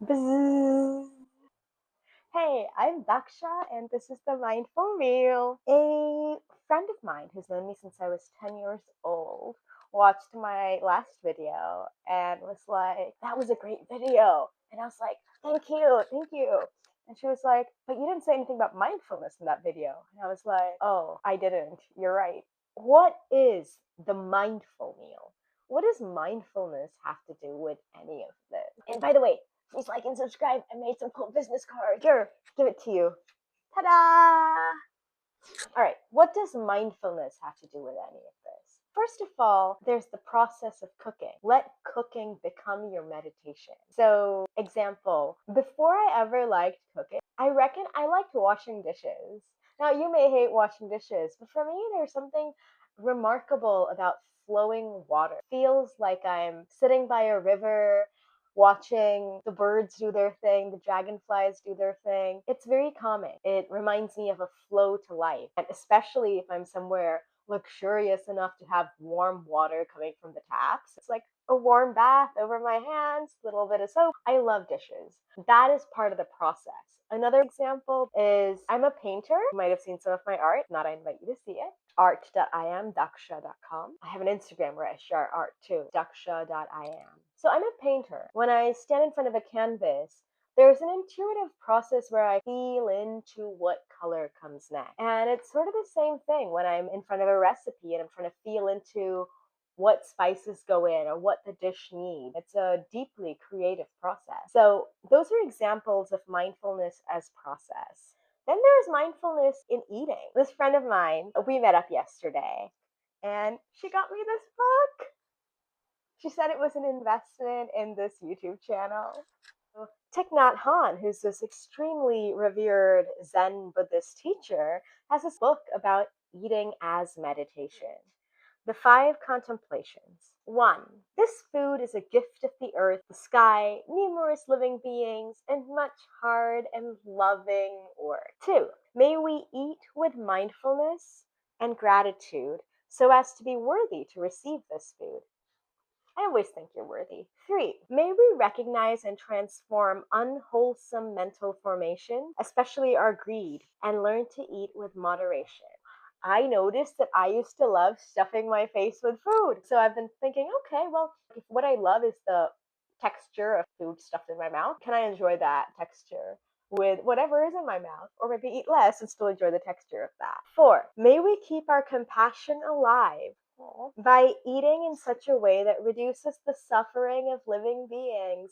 Bzzz. Hey, I'm Daksha, and this is the Mindful Meal. A friend of mine who's known me since I was 10 years old watched my last video and was like, "That was a great video." And I was like, "Thank you, thank you." And she was like, "But you didn't say anything about mindfulness in that video." And I was like, "Oh, I didn't. You're right." What is the mindful meal? What does mindfulness have to do with any of this? And by the way, please like and subscribe. I made some cool business cards. Here, give it to you. Ta-da! All right, what does mindfulness have to do with any of this? First of all, there's the process of cooking. Let cooking become your meditation. So, example, before I ever liked cooking, I reckon I liked washing dishes. Now, you may hate washing dishes, but for me, there's something remarkable about flowing water. It feels like I'm sitting by a river, watching the birds do their thing, the dragonflies do their thing. It's very calming. It reminds me of a flow to life, and especially if I'm somewhere luxurious enough to have warm water coming from the taps. It's like a warm bath over my hands, a little bit of soap. I love dishes. That is part of the process. Another example is I'm a painter. You might have seen some of my art. If not, I invite you to see it. art.iamdaksha.com. I have an Instagram where I share art too, daksha.iam. So I'm a painter. When I stand in front of a canvas, there's an intuitive process where I feel into what color comes next. And it's sort of the same thing when I'm in front of a recipe and I'm trying to feel into what spices go in or what the dish needs. It's a deeply creative process. So those are examples of mindfulness as process. Then there's mindfulness in eating. This friend of mine, we met up yesterday, and she got me this book. She said it was an investment in this YouTube channel. Thich Nhat, who's this extremely revered Zen Buddhist teacher, has this book about eating as meditation. The 5 Contemplations. 1. This food is a gift of the earth, the sky, numerous living beings, and much hard and loving work. 2. May we eat with mindfulness and gratitude so as to be worthy to receive this food. I always think you're worthy. 3. May we recognize and transform unwholesome mental formation, especially our greed, and learn to eat with moderation. I noticed that I used to love stuffing my face with food. So I've been thinking, okay, well, if what I love is the texture of food stuffed in my mouth, can I enjoy that texture with whatever is in my mouth? Or maybe eat less and still enjoy the texture of that. 4. May we keep our compassion alive by eating in such a way that reduces the suffering of living beings.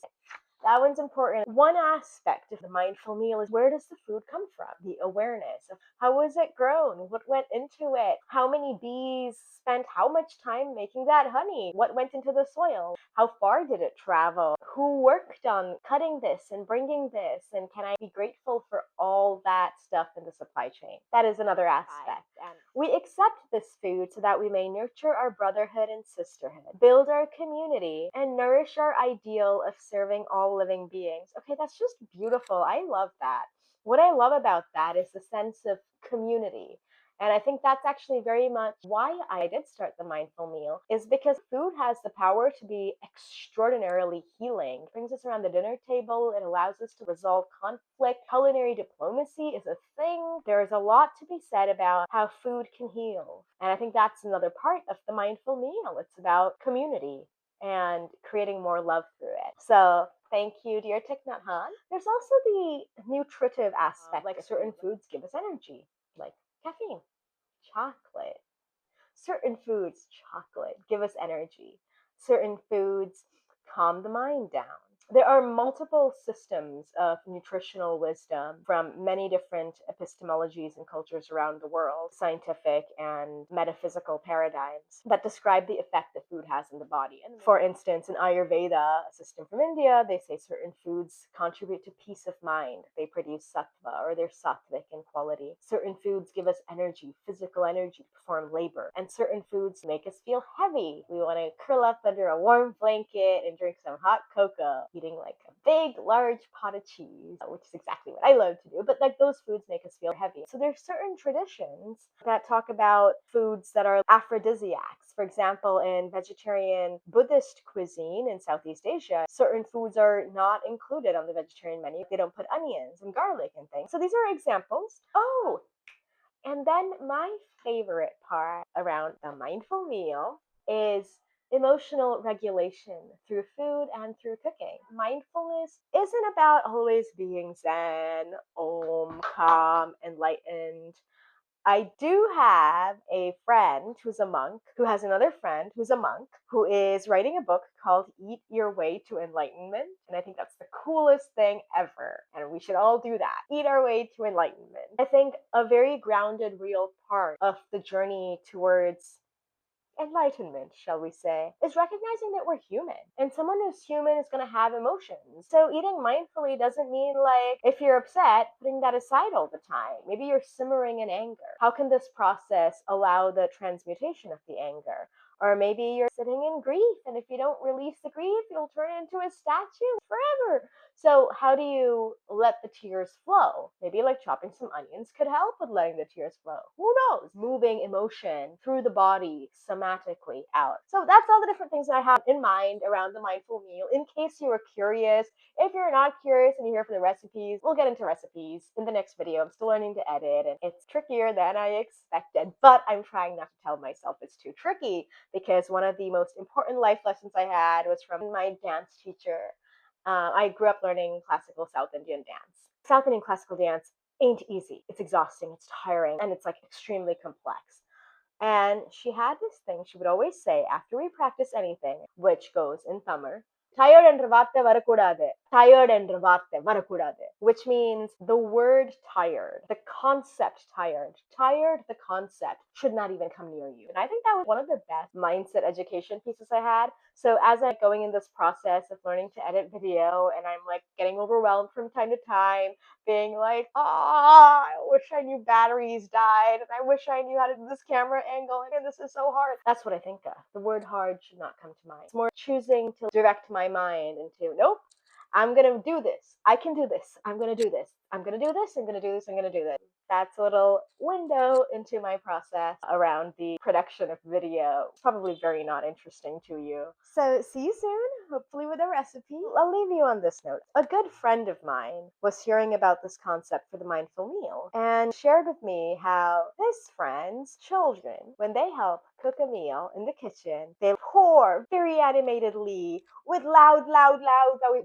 That one's important. One aspect of the mindful meal is, where does the food come from? The awareness of how was it grown? What went into it? How many bees spent how much time making that honey? What went into the soil? How far did it travel? Who worked on cutting this and bringing this? And can I be grateful for all that stuff in the supply chain? That is another aspect. We accept this food so that we may nurture our brotherhood and sisterhood, build our community, and nourish our ideal of serving all living beings. Okay, that's just beautiful. I love that. What I love about that is the sense of community. And I think that's actually very much why I did start the mindful meal, is because food has the power to be extraordinarily healing. It brings us around the dinner table. It allows us to resolve conflict. Culinary diplomacy is a thing. There's a lot to be said about how food can heal. And I think that's another part of the mindful meal. It's about community and creating more love through it. So thank you, dear Thich Nhat Hanh. There's also the nutritive aspect, like certain foods give us energy, like caffeine, chocolate. Certain foods, chocolate, give us energy. Certain foods calm the mind down. There are multiple systems of nutritional wisdom from many different epistemologies and cultures around the world, scientific and metaphysical paradigms that describe the effect that food has in the body. And for instance, in Ayurveda, a system from India, they say certain foods contribute to peace of mind. They produce sattva, or they're sattvic in quality. Certain foods give us energy, physical energy to perform labor. And certain foods make us feel heavy. We want to curl up under a warm blanket and drink some hot cocoa. eating like a big, large pot of cheese, which is exactly what I love to do. But like those foods make us feel heavy. So there's certain traditions that talk about foods that are aphrodisiacs. For example, in vegetarian Buddhist cuisine in Southeast Asia, certain foods are not included on the vegetarian menu. They don't put onions and garlic and things. So these are examples. Oh, and then my favorite part around the mindful meal is emotional regulation through food and through cooking. Mindfulness isn't about always being zen, om, calm, enlightened. I do have a friend who's a monk who has another friend who's a monk who is writing a book called Eat Your Way to Enlightenment. And I think that's the coolest thing ever. And we should all do that. Eat our way to enlightenment. I think a very grounded, real part of the journey towards enlightenment, shall we say, is recognizing that we're human. And someone who's human is going to have emotions. So eating mindfully doesn't mean like if you're upset, putting that aside all the time. Maybe you're simmering in anger. How can this process allow the transmutation of the anger? Or maybe you're sitting in grief, and if you don't release the grief, you'll turn into a statue forever. So how do you let the tears flow? Maybe like chopping some onions could help with letting the tears flow. Who knows? Moving emotion through the body somatically out. So that's all the different things that I have in mind around the mindful meal. In case you were curious, if you're not curious and you're here for the recipes, we'll get into recipes in the next video. I'm still learning to edit, and it's trickier than I expected, but I'm trying not to tell myself it's too tricky, because one of the most important life lessons I had was from my dance teacher. I grew up learning classical South Indian dance. South Indian classical dance ain't easy. It's exhausting, it's tiring, and it's like extremely complex. And she had this thing she would always say after we practice anything, which goes in Tamil, tired and vaarte varakudade. Tired and vaarte varakudade. Which means the word tired, the concept tired, the concept should not even come near you. And I think that was one of the best mindset education pieces I had. So as I'm going in this process of learning to edit video, and I'm like getting overwhelmed from time to time, being like, I wish I knew batteries died, and I wish I knew how to do this camera angle, and this is so hard. That's what I think of. The word hard should not come to mind. It's more choosing to direct my mind into, nope, I'm gonna do this. I can do this. I'm gonna do this. I'm gonna do this. I'm gonna do this. I'm gonna do this. That's a little window into my process around the production of video. Probably very not interesting to you. So see you soon, hopefully with a recipe. I'll leave you on this note. A good friend of mine was hearing about this concept for the mindful meal and shared with me how his friends' children, when they help cook a meal in the kitchen, they pour very animatedly with loud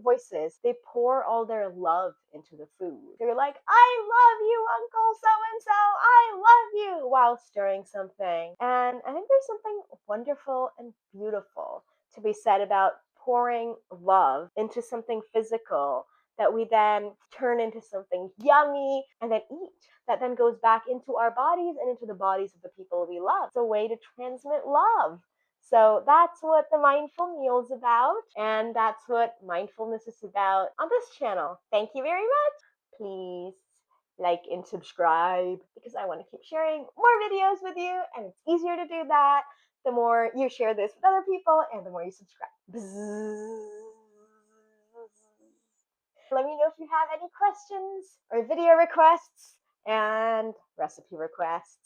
voices. They pour all their love into the food. They're like, I love you, Uncle so-and-so, I love you, while stirring something. And I think there's something wonderful and beautiful to be said about pouring love into something physical that we then turn into something yummy and then eat, that then goes back into our bodies and into the bodies of the people we love. It's a way to transmit love. So that's what the mindful meal is about, and that's what mindfulness is about on this channel. Thank you very much. Please like and subscribe, because I want to keep sharing more videos with you, and it's easier to do that the more you share this with other people and the more you subscribe. Bzzz. Let me know if you have any questions or video requests and recipe requests.